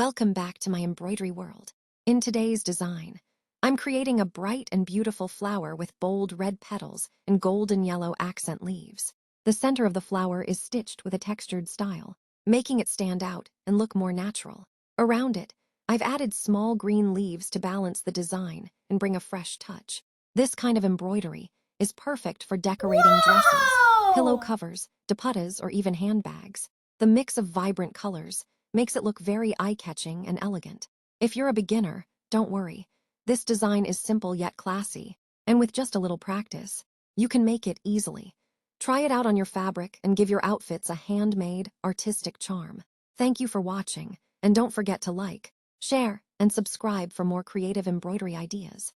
Welcome back to my embroidery world. In today's design, I'm creating a bright and beautiful flower with bold red petals and golden yellow accent leaves. The center of the flower is stitched with a textured style, making it stand out and look more natural. Around it, I've added small green leaves to balance the design and bring a fresh touch. This kind of embroidery is perfect for decorating dresses, pillow covers, dupattas, or even handbags. The mix of vibrant colors makes it look very eye-catching and elegant. If you're a beginner, don't worry. This design is simple yet classy, and with just a little practice, you can make it easily. Try it out on your fabric and give your outfits a handmade, artistic charm. Thank you for watching, and don't forget to like, share, and subscribe for more creative embroidery ideas.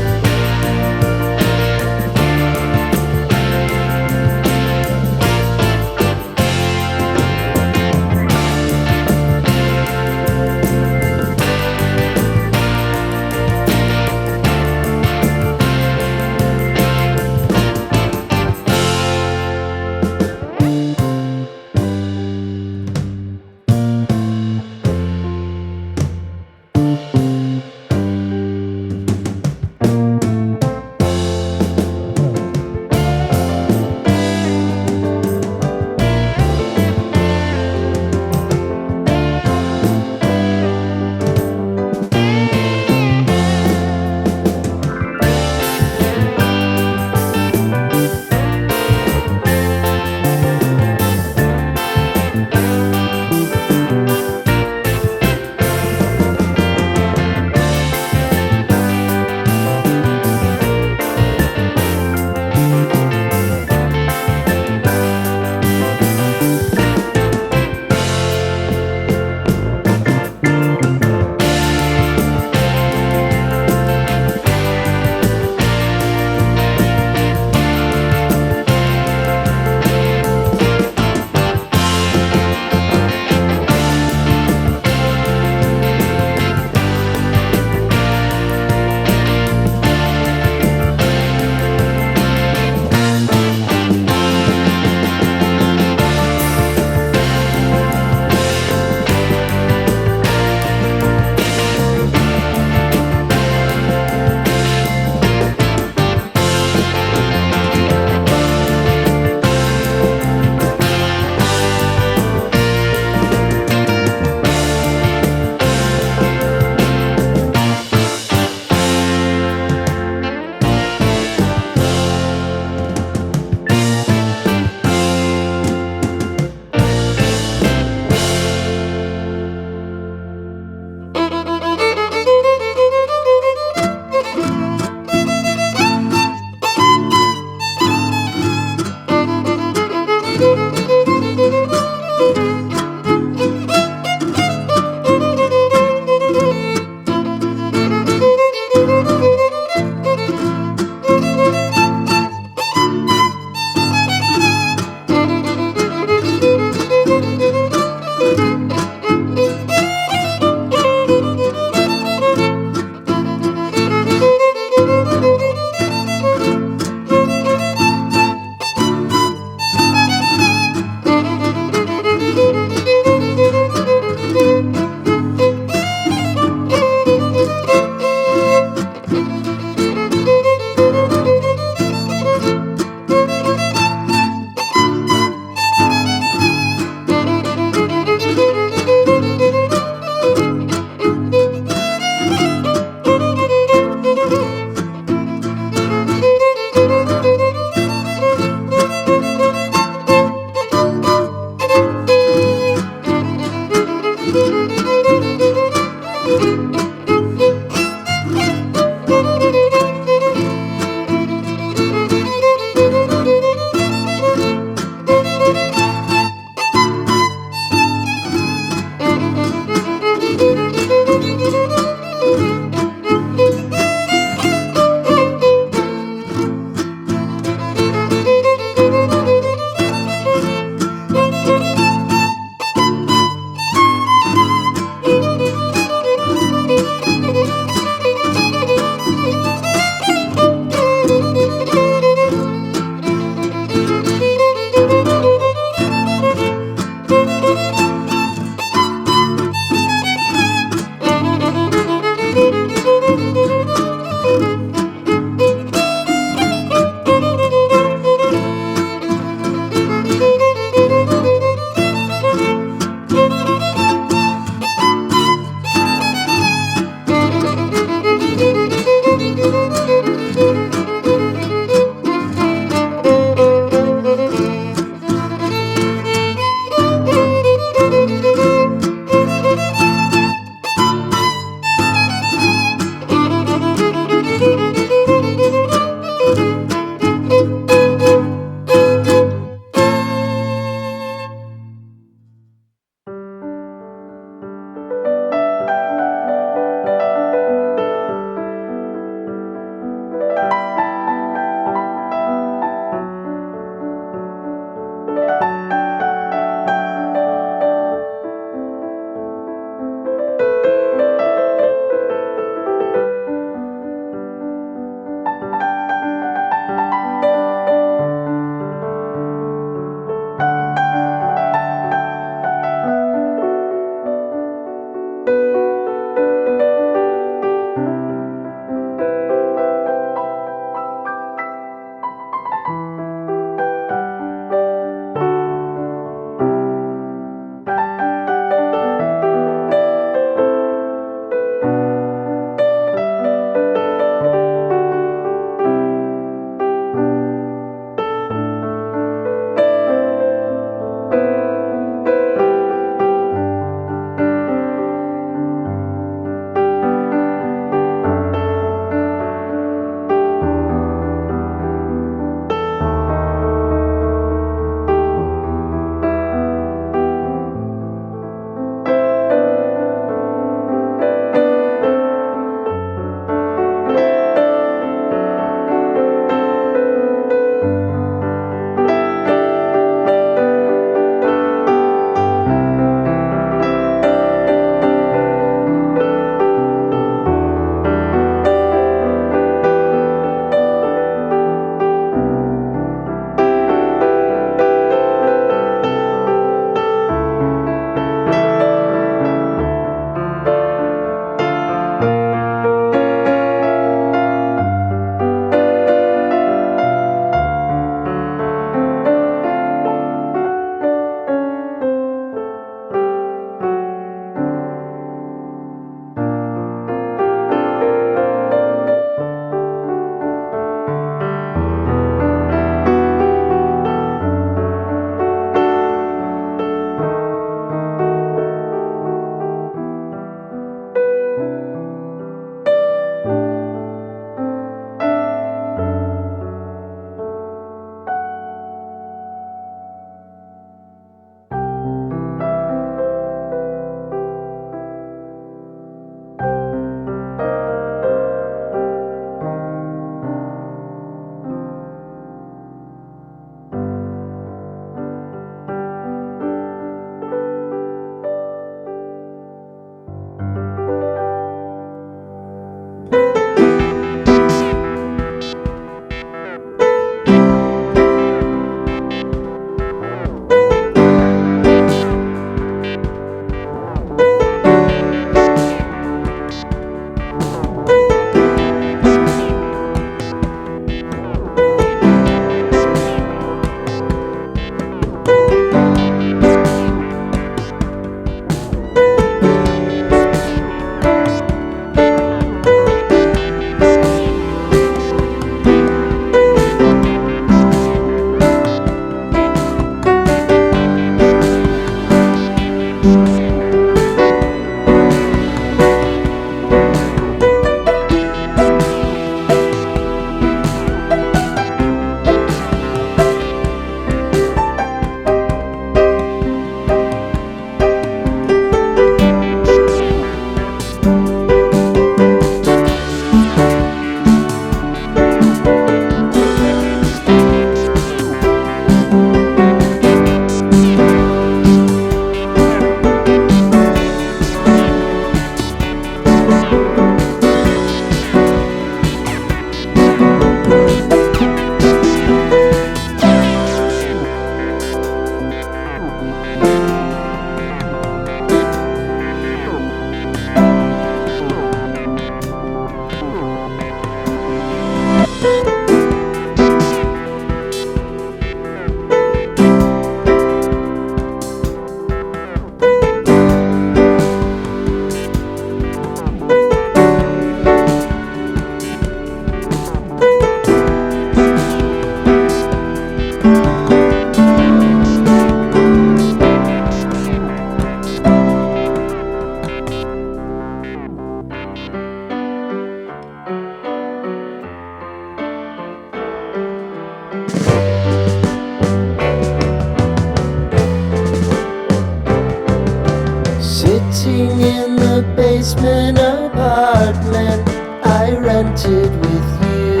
Sitting in the basement apartment I rented with you,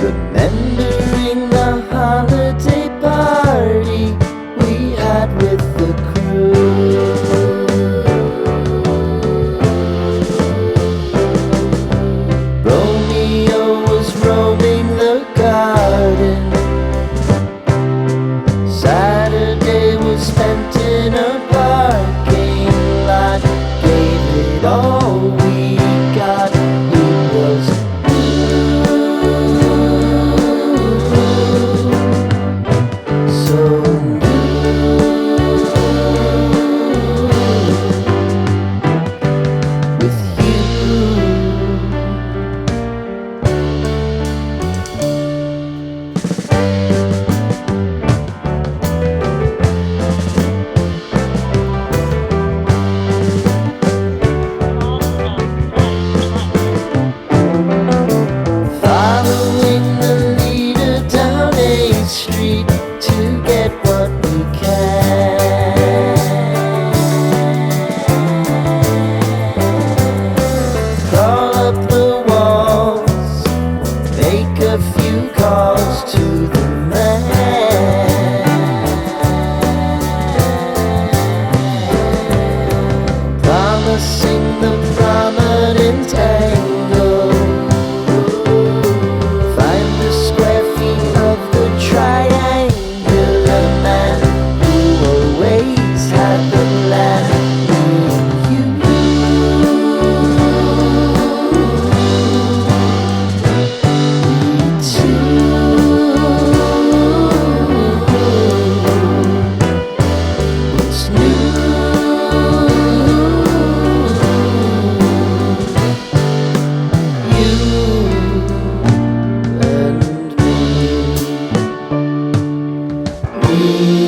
remembering the holiday party we had with the crew. Romeo was roaming the garden, Saturday was spent in a parking lot. Gave it all we got. It was so with you. Following the leader down 8th Street to get what we can. Crawl up the walls, make a few calls to the man, promising the prominent angle. Find the square feet of the triangular man who always had the plan. You, me too. What's new? You and me.